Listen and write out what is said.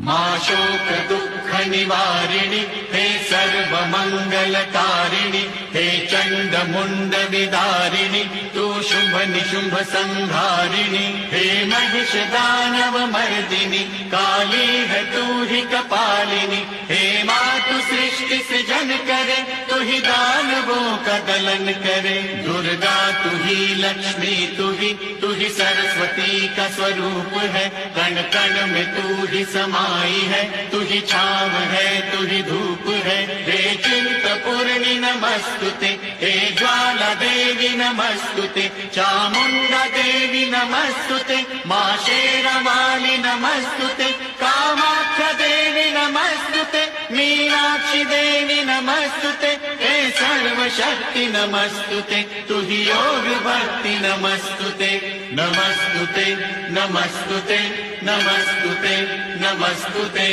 मां शोक दुःख निवारिणि हे सर्व मंगलकारिणि हे चंड मुंड विदारिणि तू शुभ निशुंभ संहारिणि हे महिष दानव मर्दिनि काली है तू ही कपालिनी हे मातु सृष्टि सृजन करे तू ही दानवों का दलन करे दुर्गा तू ही लक्ष्मी तू ही सरस्वती का स्वरूप है कण कण में तू ही समाई है तू ही छाव है तू ही धूप है हे चिंतपूर्णि नमस्तुते हे ज्वाला देवी नमस्तुते चामुंडा देवी नमस्तुते मां शेरावाली नमस्तुते कामाख्या देवी नमस्तुते मीनाक्षी देवी नमस्तुते हे सर्वशक्ति नमस्तुते तू ही योग भक्ति नमस्तुते नमस्तुते नमस्तुते नमस्तुते नमस्तुते।